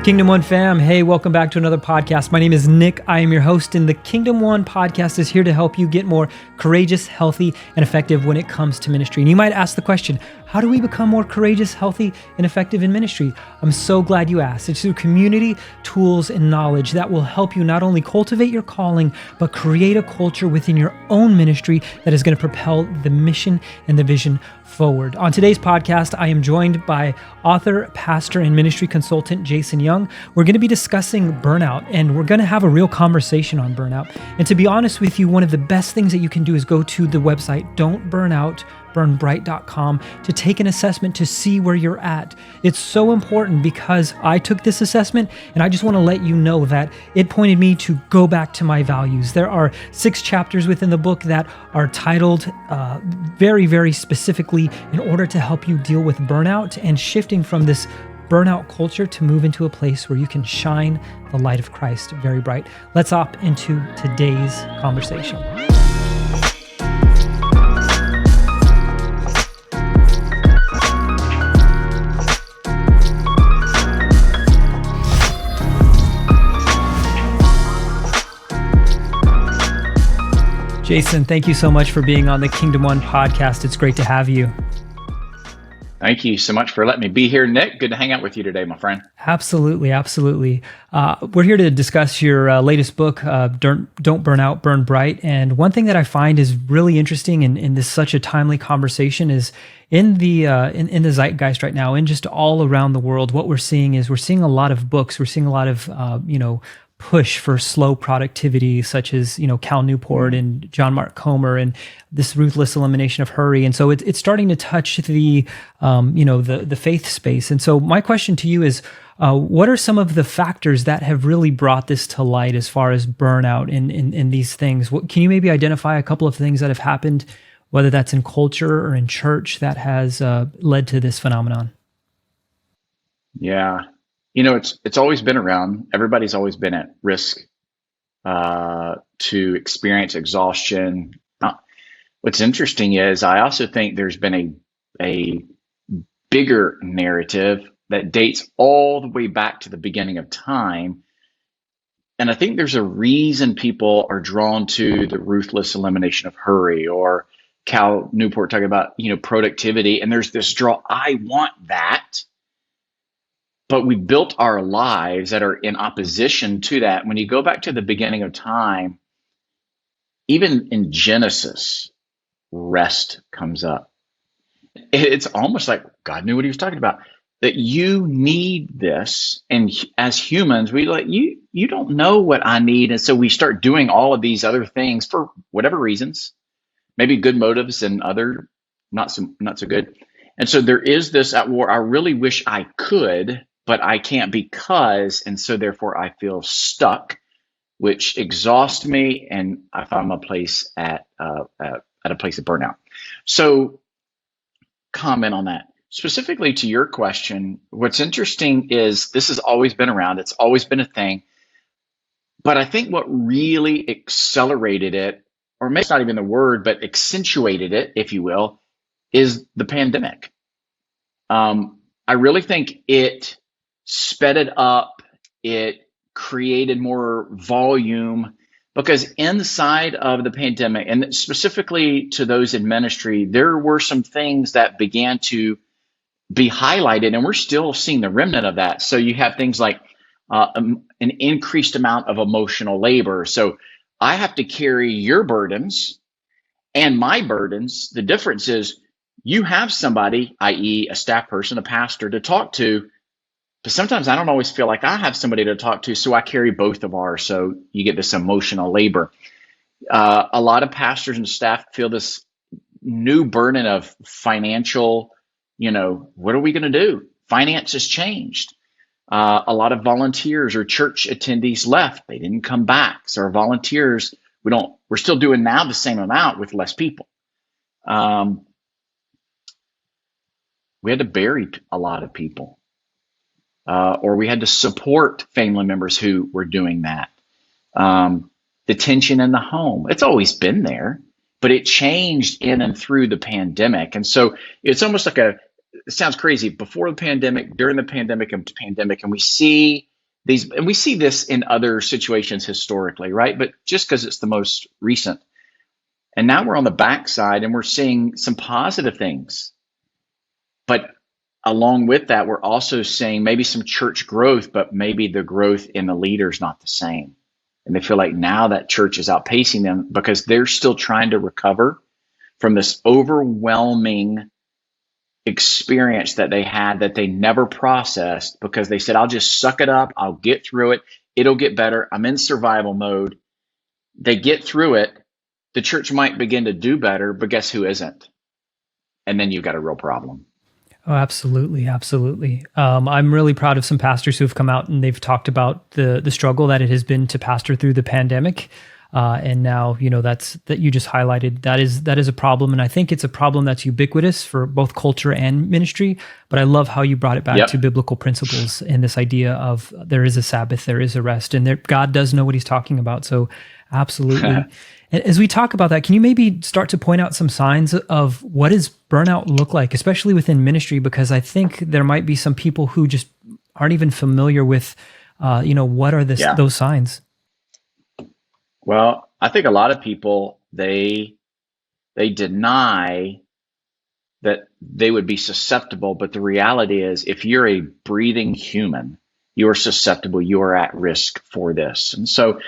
Kingdom One fam, hey, welcome back to another podcast. My name is Nick. I am your host, and the Kingdom One podcast is here to help you get more courageous, healthy, and effective when it comes to ministry. And you might ask the question, how do we become more courageous, healthy, and effective in ministry? I'm so glad you asked. It's through community, tools, and knowledge that will help you not only cultivate your calling, but create a culture within your own ministry that is going to propel the mission and the vision forward. On today's podcast, I am joined by author, pastor, and ministry consultant Jason Young. We're going to be discussing burnout, and we're going to have a real conversation on burnout. And to be honest with you, one of the best things that you can do is go to the website, don'tburnoutburnbright.com, to take an assessment to see where you're at. It's so important because I took this assessment, and I just want to let you know that it pointed me to go back to my values. There are 6 chapters within the book that are titled very, very specifically in order to help you deal with burnout and shifting from this burnout culture to move into a place where you can shine the light of Christ very bright. Let's hop into today's conversation. Jason, thank you so much for being on the Kingdom One podcast. It's great to have you. Thank you so much for letting me be here, Nick. Good to hang out with you today, my friend. Absolutely, absolutely. We're here to discuss your latest book, Don't Burn Out, Burn Bright. And one thing that I find is really interesting in this such a timely conversation is in the zeitgeist right now, and just all around the world, what we're seeing is we're seeing a lot of books. We're seeing a lot of push for slow productivity, such as Cal Newport and John Mark Comer, and this ruthless elimination of hurry. And so it's starting to touch the faith space. And so my question to you is, what are some of the factors that have really brought this to light as far as burnout in these things? Can you maybe identify a couple of things that have happened, whether that's in culture or in church, that has led to this phenomenon? Yeah. It's always been around. Everybody's always been at risk to experience exhaustion. What's interesting is I also think there's been a bigger narrative that dates all the way back to the beginning of time. And I think there's a reason people are drawn to the ruthless elimination of hurry, or Cal Newport talking about, productivity. And there's this draw, I want that. But we built our lives that are in opposition to that. When you go back to the beginning of time, even in Genesis, rest comes up. It's almost like God knew what he was talking about, that you need this. And as humans, we you don't know what I need. And so we start doing all of these other things for whatever reasons, maybe good motives and other not so good. And so there is this at war. I really wish I could, but I can't because, and so therefore I feel stuck, which exhausts me, and I found my place at a place of burnout. So, comment on that. Specifically to your question, what's interesting is this has always been around. It's always been a thing. But I think what really accelerated it, or maybe it's not even the word, but accentuated it, if you will, is the pandemic. I really think it sped it up. It created more volume, because inside of the pandemic, and specifically to those in ministry, there were some things that began to be highlighted, and we're still seeing the remnant of that. So you have things like an increased amount of emotional labor. So I have to carry your burdens and my burdens. The difference is you have somebody, i.e. a staff person, a pastor, to talk to. But sometimes I don't always feel like I have somebody to talk to, so I carry both of ours. So you get this emotional labor. A lot of pastors and staff feel this new burden of financial, what are we going to do? Finance has changed. A lot of volunteers or church attendees left. They didn't come back. So our volunteers, we're still doing now the same amount with less people. We had to bury a lot of people. Or we had to support family members who were doing that. The tension in the home, it's always been there, but it changed in and through the pandemic. And so it's almost like it sounds crazy, before the pandemic, during the pandemic, and we see these, and we see this in other situations historically, right? But just because it's the most recent. And now we're on the backside and we're seeing some positive things. But along with that, we're also seeing maybe some church growth, but maybe the growth in the leaders not the same. And they feel like now that church is outpacing them because they're still trying to recover from this overwhelming experience that they had that they never processed because they said, I'll just suck it up. I'll get through it. It'll get better. I'm in survival mode. They get through it. The church might begin to do better, but guess who isn't? And then you've got a real problem. Oh, absolutely, absolutely. I'm really proud of some pastors who have come out and they've talked about the struggle that it has been to pastor through the pandemic. And now, that you just highlighted, that is a problem. And I think it's a problem that's ubiquitous for both culture and ministry. But I love how you brought it back to biblical principles and this idea of there is a Sabbath, there is a rest, and God does know what he's talking about. So absolutely. As we talk about that, can you maybe start to point out some signs of what does burnout look like, especially within ministry? Because I think there might be some people who just aren't even familiar with, what are those signs? Well, I think a lot of people, they deny that they would be susceptible, but the reality is if you're a breathing human, you are susceptible, you are at risk for this. And so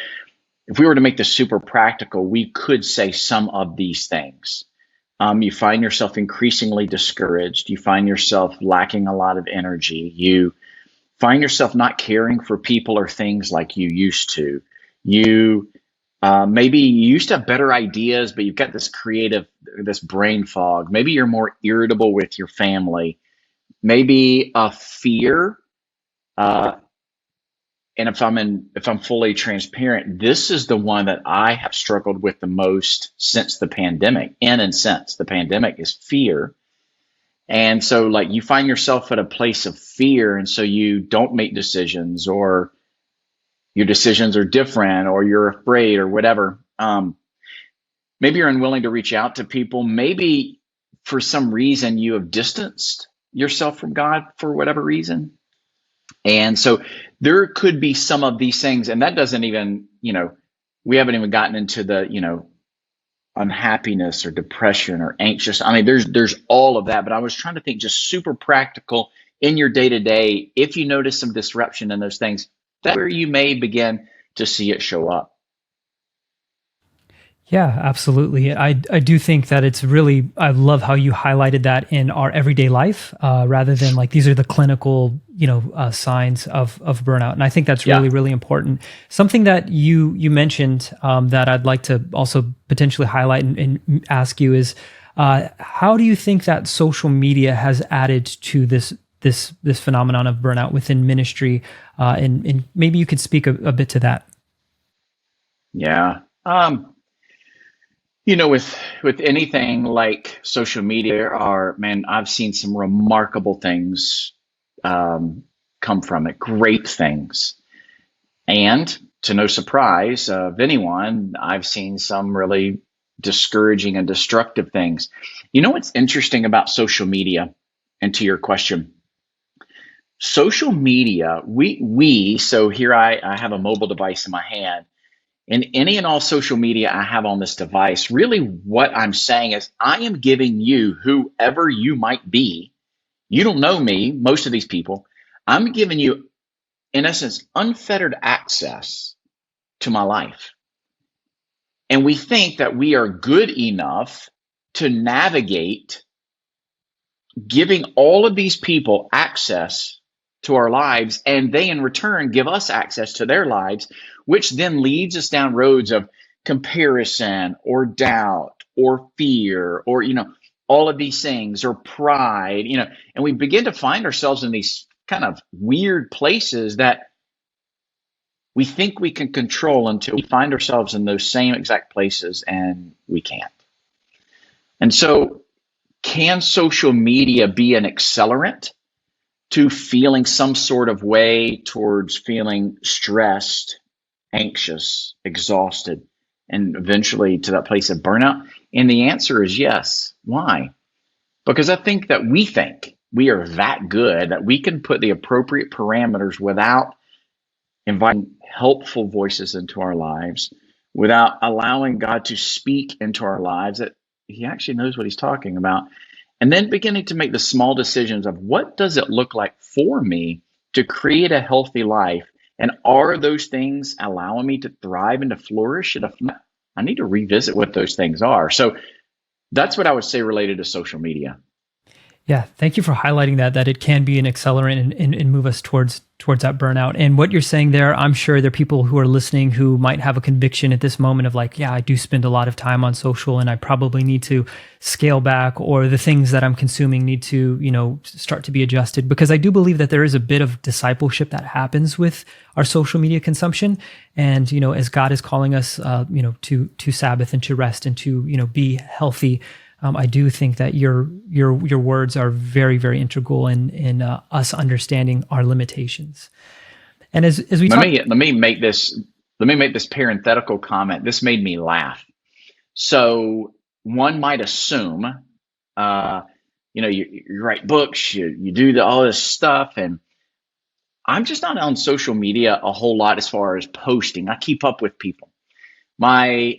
if we were to make this super practical, we could say some of these things. You find yourself increasingly discouraged. You find yourself lacking a lot of energy. You find yourself not caring for people or things like you used to. You maybe you used to have better ideas, but you've got this brain fog. Maybe you're more irritable with your family. Maybe a fear. And if I'm fully transparent, this is the one that I have struggled with the most since the pandemic. Since the pandemic is fear. And so like you find yourself at a place of fear. And so you don't make decisions, or your decisions are different, or you're afraid, or whatever. Maybe you're unwilling to reach out to people. Maybe for some reason you have distanced yourself from God for whatever reason. And so there could be some of these things, and that doesn't even, we haven't even gotten into the, unhappiness or depression or anxious. I mean, there's all of that, but I was trying to think just super practical in your day to day. If you notice some disruption in those things, that's where you may begin to see it show up. Yeah, absolutely. I do think that I love how you highlighted that in our everyday life, rather than like these are the clinical, signs of burnout. And I think that's really, really important. Something that you mentioned that I'd like to also potentially highlight and ask you is, how do you think that social media has added to this phenomenon of burnout within ministry? And maybe you could speak a bit to that. Yeah. With anything like social media, I've seen some remarkable things come from it, great things. And to no surprise of anyone, I've seen some really discouraging and destructive things. You know what's interesting about social media, and to your question, social media, so here I have a mobile device in my hand. In any and all social media I have on this device, really what I'm saying is I am giving you, whoever you might be, you don't know me, most of these people, I'm giving you, in essence, unfettered access to my life. And we think that we are good enough to navigate giving all of these people access to our lives, and they in return give us access to their lives, which then leads us down roads of comparison or doubt or fear or, all of these things, or pride, and we begin to find ourselves in these kind of weird places that we think we can control until we find ourselves in those same exact places and we can't. And so can social media be an accelerant to feeling some sort of way towards feeling stressed, anxious, exhausted, and eventually to that place of burnout? And the answer is yes. Why? Because I think that we think we are that good that we can put the appropriate parameters without inviting helpful voices into our lives without allowing God to speak into our lives that he actually knows what he's talking about. And then beginning to make the small decisions of what does it look like for me to create a healthy life? And are those things allowing me to thrive and to flourish? And if not, I need to revisit what those things are. So that's what I would say related to social media. Yeah, thank you for highlighting that it can be an accelerant and move us towards that burnout. And what you're saying there, I'm sure there are people who are listening who might have a conviction at this moment of like, yeah, I do spend a lot of time on social and I probably need to scale back, or the things that I'm consuming need to, start to be adjusted. Because I do believe that there is a bit of discipleship that happens with our social media consumption. And, as God is calling us, to Sabbath and to rest and to, be healthy. I do think that your words are very, very integral in us understanding our limitations. And as we let me make this parenthetical comment. This made me laugh. So one might assume, you write books, you do all this stuff, and I'm just not on social media a whole lot as far as posting. I keep up with people. My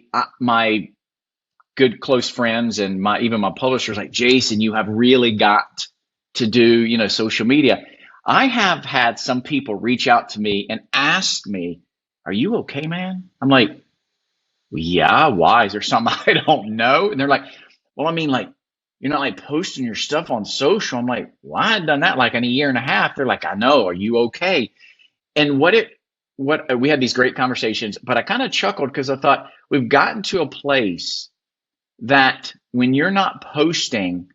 good close friends and even my publishers like, Jason, you have really got to do, social media. I have had some people reach out to me and ask me, are you okay, man? I'm like, well, yeah, why? Is there something I don't know? And they're like, well, I mean, like, you're not like posting your stuff on social. I'm like, well, I had done that like in a year and a half. They're like, I know, are you okay? And we had these great conversations, but I kind of chuckled because I thought we've gotten to a place that when you're not posting,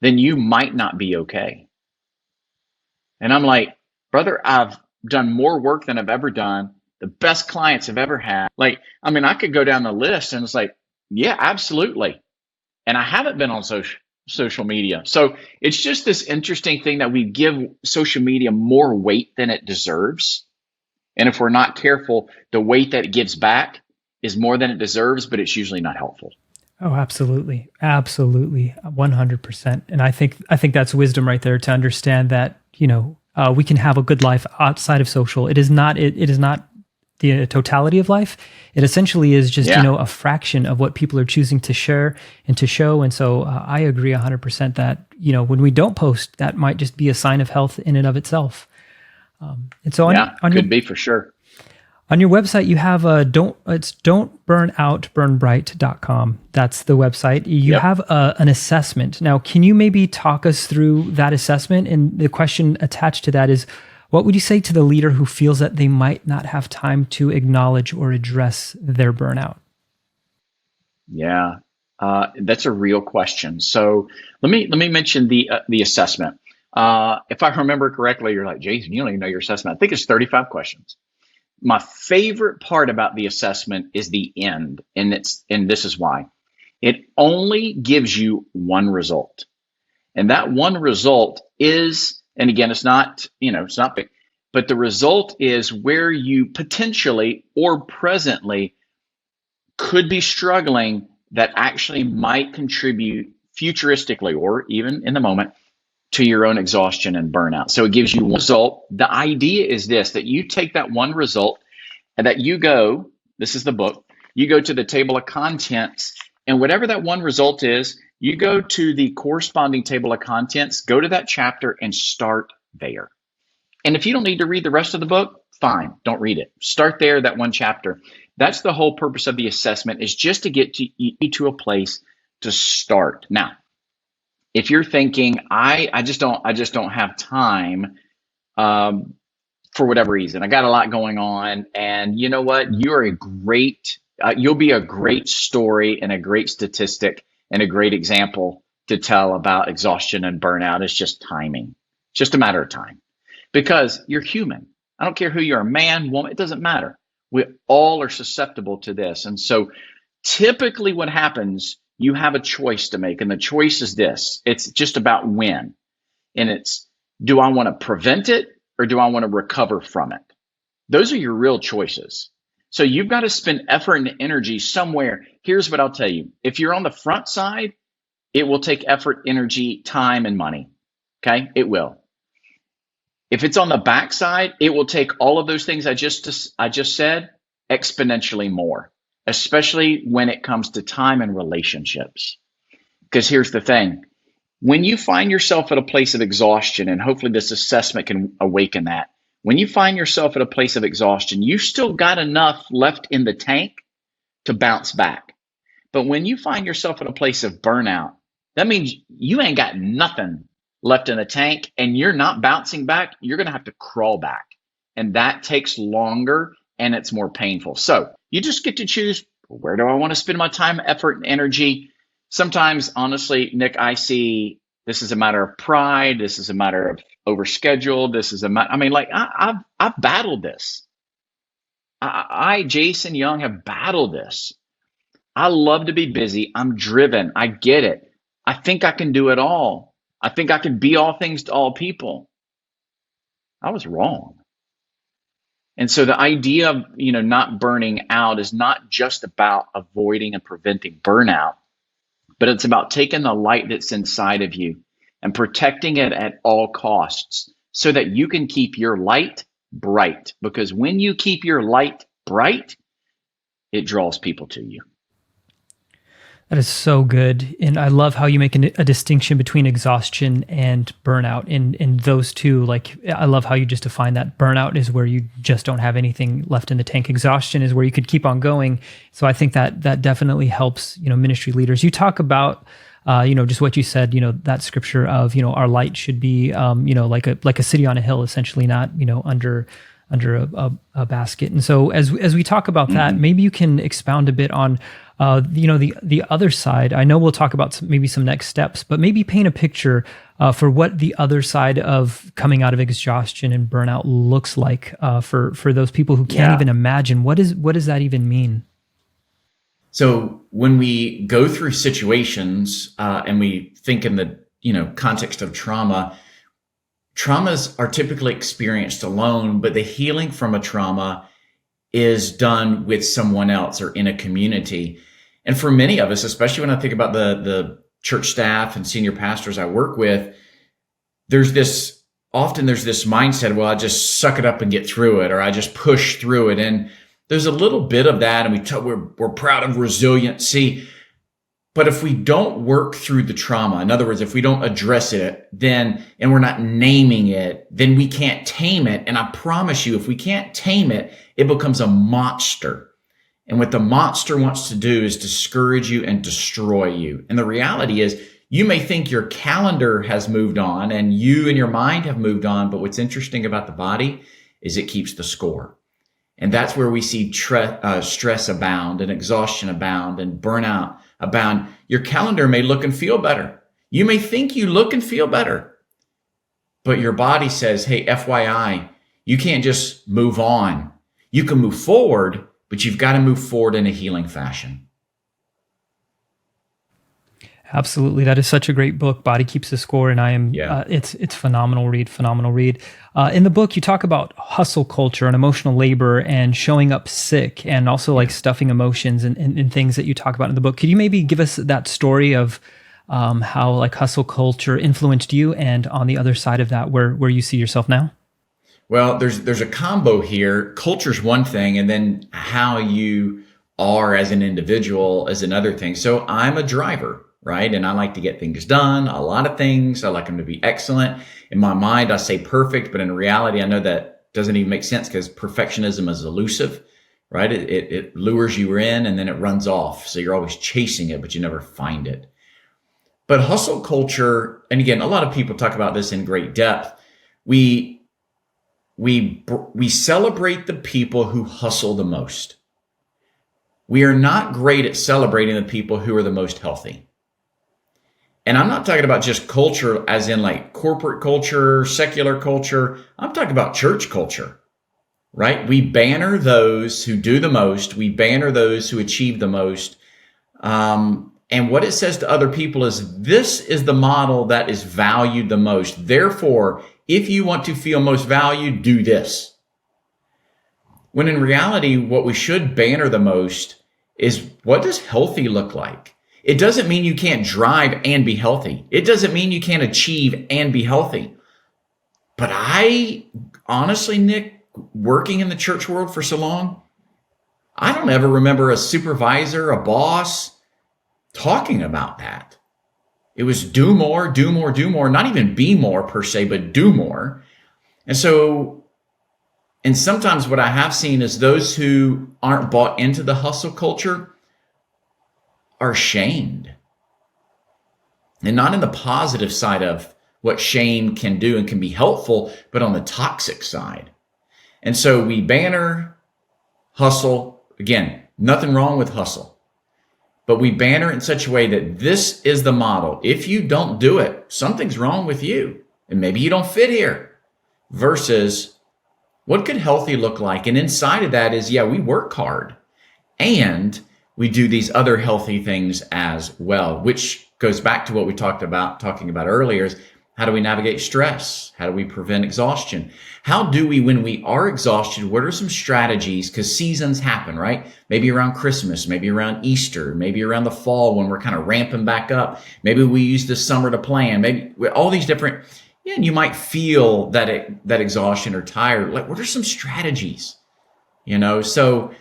then you might not be okay. And I'm like, brother, I've done more work than I've ever done. The best clients I've ever had. Like, I mean, I could go down the list and it's like, yeah, absolutely. And I haven't been on social media. So it's just this interesting thing that we give social media more weight than it deserves. And if we're not careful, the weight that it gives back is more than it deserves, but it's usually not helpful. Oh, absolutely. Absolutely. 100%. And I think that's wisdom right there to understand that, we can have a good life outside of social. It is not the totality of life. It essentially is just, a fraction of what people are choosing to share and to show. And so I agree 100% that, when we don't post, that might just be a sign of health in and of itself. And so could be for sure. On your website, you have don'tburnoutburnbright.com. That's the website. You have an assessment. Now, can you maybe talk us through that assessment? And the question attached to that is, what would you say to the leader who feels that they might not have time to acknowledge or address their burnout? Yeah, that's a real question. So let me mention the assessment. If I remember correctly, you're like, Jason, you don't even know your assessment. I think it's 35 questions. My favorite part about the assessment is the end, and this is why. It only gives you one result. And that one result is, and again, it's not big, but the result is where you potentially or presently could be struggling that actually might contribute futuristically or even in the moment to your own exhaustion and burnout. So it gives you one result. The idea is this, that you take that one result and that this is the book, you go to the table of contents, and whatever that one result is, you go to the corresponding table of contents, go to that chapter and start there. And if you don't need to read the rest of the book, fine, don't read it. Start there, that one chapter. That's the whole purpose of the assessment, is just to get to a place to start. Now, if you're thinking, I just don't have time, for whatever reason, I got a lot going on, and you know what? You're you'll be a great story and a great statistic and a great example to tell about exhaustion and burnout. It's just timing. It's just a matter of time, because you're human. I don't care who you are, man, woman, it doesn't matter. We all are susceptible to this. And so typically what happens, you have a choice to make, and the choice is this. It's just about when. And it's, do I want to prevent it or do I want to recover from it? Those are your real choices. So you've got to spend effort and energy somewhere. Here's what I'll tell you. If you're on the front side, it will take effort, energy, time, and money. Okay? It will. If it's on the backside, it will take all of those things I just said exponentially more, especially when it comes to time and relationships. Because here's the thing. When you find yourself at a place of exhaustion, and hopefully this assessment can awaken that, when you find yourself at a place of exhaustion, you still got enough left in the tank to bounce back. But when you find yourself at a place of burnout, that means you ain't got nothing left in the tank and you're not bouncing back. You're going to have to crawl back. And that takes longer and it's more painful. So you just get to choose, where do I want to spend my time, effort, and energy? Sometimes, honestly, Nick, I see this is a matter of pride. This is a matter of overscheduled. This is I've battled this. Jason Young, have battled this. I love to be busy. I'm driven. I get it. I think I can do it all. I think I can be all things to all people. I was wrong. And so the idea of, not burning out is not just about avoiding and preventing burnout, but it's about taking the light that's inside of you and protecting it at all costs so that you can keep your light bright. Because when you keep your light bright, it draws people to you. That is so good. And I love how you make a distinction between exhaustion and burnout in those two. Like, I love how you just define that. Burnout is where you just don't have anything left in the tank. Exhaustion is where you could keep on going. So I think that definitely helps, ministry leaders. You talk about, just what you said, that scripture of, our light should be, like a city on a hill, essentially, not, under a basket. And so as we talk about that, maybe you can expound a bit on, the other side. I know we'll talk about maybe some next steps, but maybe paint a picture for what the other side of coming out of exhaustion and burnout looks like for those people who can't even imagine. What does that even mean? So when we go through situations and we think in the context of trauma, traumas are typically experienced alone, but the healing from a trauma is done with someone else or in a community. And for many of us, especially when I think about the church staff and senior pastors I work with, there's this mindset, well, I just suck it up and get through it, or I just push through it. And there's a little bit of that, and we're proud of resiliency. But if we don't work through the trauma, in other words, if we don't address it, and we're not naming it, then we can't tame it. And I promise you, if we can't tame it, it becomes a monster. And what the monster wants to do is discourage you and destroy you. And the reality is, you may think your calendar has moved on and you and your mind have moved on, but what's interesting about the body is it keeps the score. And that's where we see stress abound and exhaustion abound and burnout abound. Your calendar may look and feel better. You may think you look and feel better, but your body says, hey, FYI, you can't just move on. You can move forward, but you've got to move forward in a healing fashion. Absolutely. That is such a great book, Body Keeps the Score. And I am, it's phenomenal read. In the book, you talk about hustle culture and emotional labor and showing up sick and also like stuffing emotions and things that you talk about in the book. Could you maybe give us that story of how like hustle culture influenced you, and on the other side of that, where you see yourself now? Well, there's a combo here. Culture's one thing, and then how you are as an individual is another thing. So I'm a driver, right? And I like to get things done, a lot of things. I like them to be excellent. In my mind, I say perfect, but in reality, I know that doesn't even make sense because perfectionism is elusive, right? It lures you in and then it runs off. So you're always chasing it, but you never find it. But hustle culture, and again, a lot of people talk about this in great depth. We celebrate the people who hustle the most. We are not great at celebrating the people who are the most healthy. And I'm not talking about just culture as in like corporate culture, secular culture. I'm talking about church culture, right? We banner those who do the most. We banner those who achieve the most. And what it says to other people is, this is the model that is valued the most. Therefore, if you want to feel most valued, do this. When in reality, what we should banner the most is, what does healthy look like? It doesn't mean you can't drive and be healthy. It doesn't mean you can't achieve and be healthy. But I honestly, Nick, working in the church world for so long, I don't ever remember a supervisor, a boss talking about that. It was do more, do more, do more, not even be more per se, but do more. And so, and sometimes what I have seen is those who aren't bought into the hustle culture are shamed. And not in the positive side of what shame can do and can be helpful, but on the toxic side. And so we banner hustle. Again, nothing wrong with hustle. But we banner it in such a way that this is the model. If you don't do it, something's wrong with you. And maybe you don't fit here. Versus what could healthy look like? And inside of that is, yeah, we work hard. And we do these other healthy things as well, which goes back to what we talking about earlier is how do we navigate stress? How do we prevent exhaustion? How do we, when we are exhausted, what are some strategies? Because seasons happen, right? Maybe around Christmas, maybe around Easter, maybe around the fall when we're kind of ramping back up. Maybe we use the summer to plan, maybe all these different, yeah, and you might feel that exhaustion or tired. Like, what are some strategies? So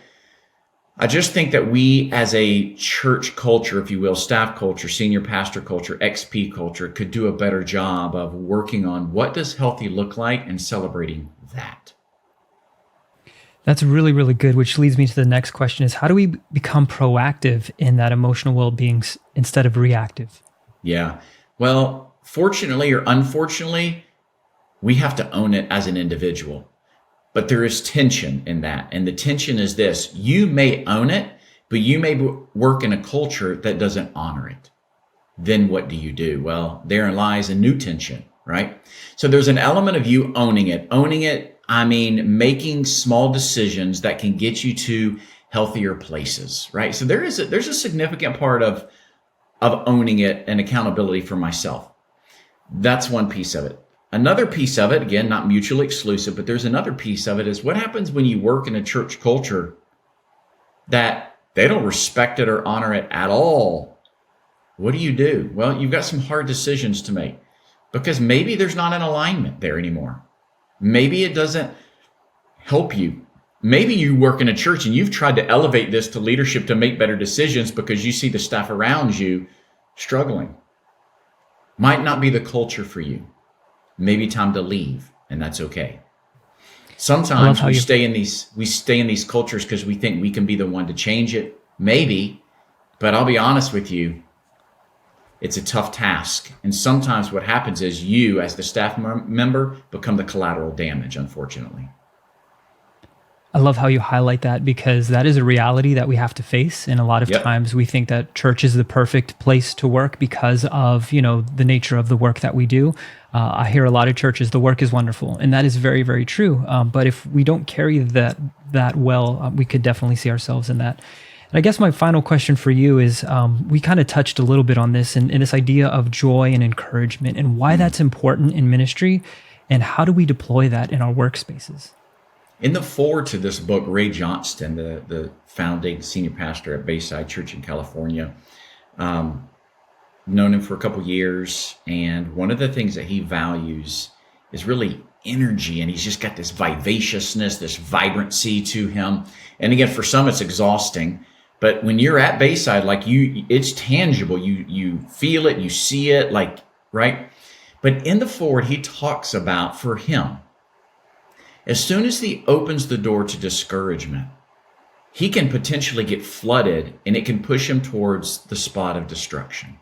I just think that we as a church culture, if you will, staff culture, senior pastor culture, XP culture, could do a better job of working on what does healthy look like and celebrating that. That's really, really good, which leads me to the next question is how do we become proactive in that emotional well-being instead of reactive? Yeah. Well, fortunately or unfortunately, we have to own it as an individual. But there is tension in that. And the tension is this. You may own it, but you may work in a culture that doesn't honor it. Then what do you do? Well, therein lies a new tension, right? So there's an element of you owning it. Owning it, I mean, making small decisions that can get you to healthier places, right? So there's a significant part of owning it and accountability for myself. That's one piece of it. Another piece of it, again, not mutually exclusive, but there's another piece of it is what happens when you work in a church culture that they don't respect it or honor it at all. What do? Well, you've got some hard decisions to make because maybe there's not an alignment there anymore. Maybe it doesn't help you. Maybe you work in a church and you've tried to elevate this to leadership to make better decisions because you see the staff around you struggling. Might not be the culture for you. Maybe time to leave, and that's okay. Sometimes we stay in these cultures because we think we can be the one to change it. Maybe, but I'll be honest with you, it's a tough task. And sometimes what happens is you, as the staff member, become the collateral damage, unfortunately. I love how you highlight that because that is a reality that we have to face. And a lot of times we think that church is the perfect place to work because of, the nature of the work that we do. I hear a lot of churches, the work is wonderful. And that is very, very true. But if we don't carry that well, we could definitely see ourselves in that. And I guess my final question for you is, we kind of touched a little bit on this and this idea of joy and encouragement and why that's important in ministry and how do we deploy that in our workspaces? In the foreword to this book, Ray Johnston, the founding senior pastor at Bayside Church in California, known him for a couple years. And one of the things that he values is really energy. And he's just got this vivaciousness, this vibrancy to him. And again, for some, it's exhausting. But when you're at Bayside, it's tangible. You feel it, you see it, right? But in the foreword, he talks about, for him, as soon as he opens the door to discouragement, he can potentially get flooded and it can push him towards the spot of destruction.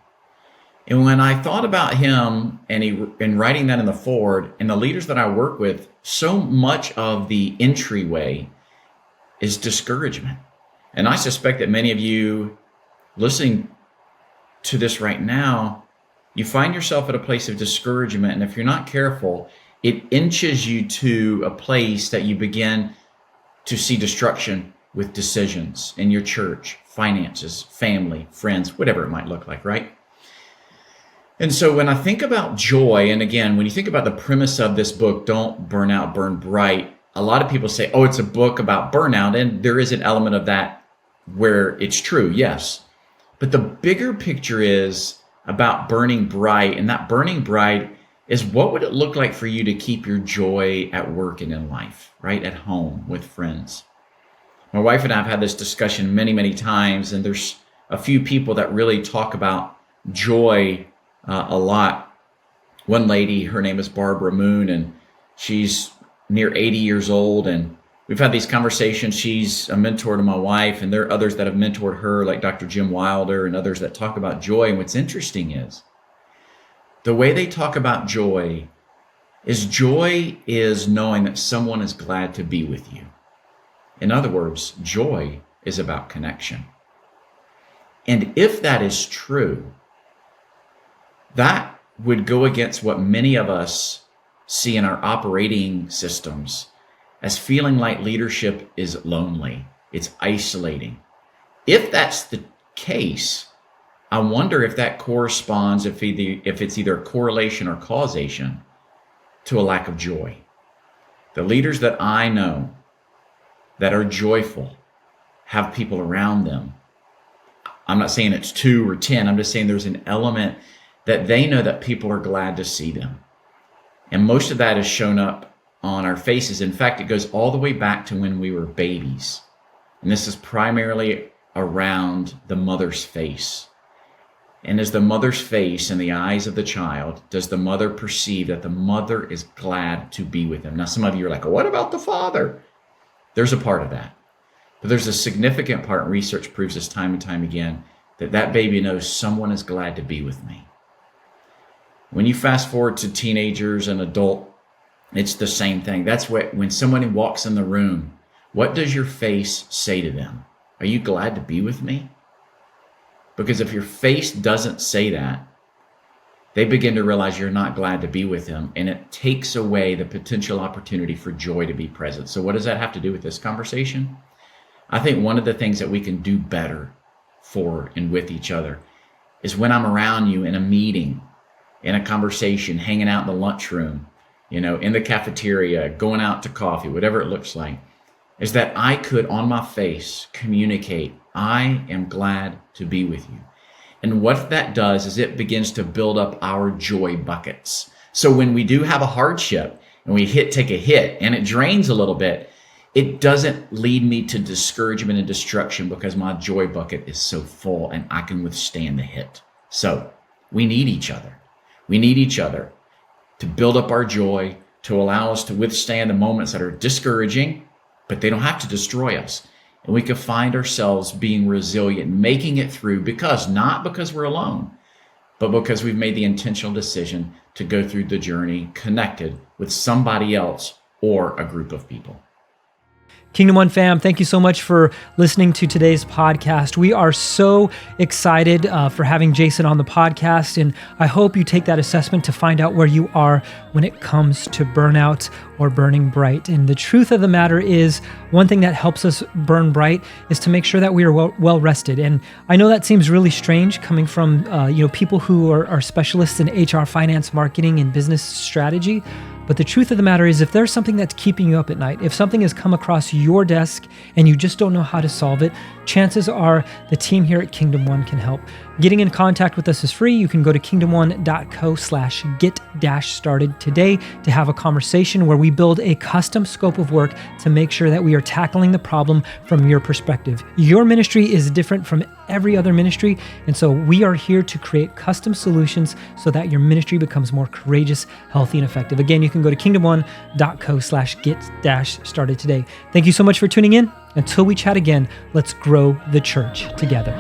And when I thought about him and writing that in the foreword and the leaders that I work with, so much of the entryway is discouragement. And I suspect that many of you listening to this right now, you find yourself at a place of discouragement. And if you're not careful, it inches you to a place that you begin to see destruction with decisions in your church, finances, family, friends, whatever it might look like, right? And so when I think about joy, and again, when you think about the premise of this book, Don't Burn Out, Burn Bright, a lot of people say, oh, it's a book about burnout. And there is an element of that where it's true, yes. But the bigger picture is about burning bright, and that burning bright is what would it look like for you to keep your joy at work and in life, right? At home with friends. My wife and I have had this discussion many, many times, and there's a few people that really talk about joy a lot. One lady, her name is Barbara Moon, and she's near 80 years old, and we've had these conversations. She's a mentor to my wife, and there are others that have mentored her, like Dr. Jim Wilder and others that talk about joy. And what's interesting is the way they talk about joy is knowing that someone is glad to be with you. In other words, joy is about connection. And if that is true, that would go against what many of us see in our operating systems as feeling like leadership is lonely, it's isolating. If that's the case, I wonder if that corresponds, if it's either correlation or causation, to a lack of joy. The leaders that I know that are joyful have people around them. I'm not saying it's 2 or 10. I'm just saying there's an element that they know that people are glad to see them. And most of that has shown up on our faces. In fact, it goes all the way back to when we were babies. And this is primarily around the mother's face. And as the mother's face in the eyes of the child, does the mother perceive that the mother is glad to be with them? Now, some of you are like, what about the father? There's a part of that. But there's a significant part, and research proves this time and time again, that baby knows someone is glad to be with me. When you fast forward to teenagers and adult, it's the same thing. That's what, when someone walks in the room, what does your face say to them? Are you glad to be with me? Because if your face doesn't say that, they begin to realize you're not glad to be with them, and it takes away the potential opportunity for joy to be present. So what does that have to do with this conversation? I think one of the things that we can do better for and with each other is when I'm around you in a meeting, in a conversation, hanging out in the lunchroom, in the cafeteria, going out to coffee, whatever it looks like, is that I could, on my face, communicate, I am glad to be with you. And what that does is it begins to build up our joy buckets. So when we do have a hardship and we take a hit and it drains a little bit, it doesn't lead me to discouragement and destruction because my joy bucket is so full and I can withstand the hit. So we need each other. We need each other to build up our joy, to allow us to withstand the moments that are discouraging, but they don't have to destroy us. And we can find ourselves being resilient, making it through not because we're alone, but because we've made the intentional decision to go through the journey connected with somebody else or a group of people. Kingdom One fam, thank you so much for listening to today's podcast. We are so excited for having Jason on the podcast, and I hope you take that assessment to find out where you are when it comes to burnout or burning bright. And the truth of the matter is, one thing that helps us burn bright is to make sure that we are well rested. And I know that seems really strange coming from people who are specialists in HR, finance, marketing, and business strategy. But the truth of the matter is, if there's something that's keeping you up at night, if something has come across your desk and you just don't know how to solve it, chances are the team here at Kingdom One can help. Getting in contact with us is free. You can go to kingdomone.co/get-started today to have a conversation where we build a custom scope of work to make sure that we are tackling the problem from your perspective. Your ministry is different from every other ministry, and so we are here to create custom solutions so that your ministry becomes more courageous, healthy, and effective. Again, you can go to kingdomone.co/get-started today. Thank you so much for tuning in. Until we chat again, let's grow the church together.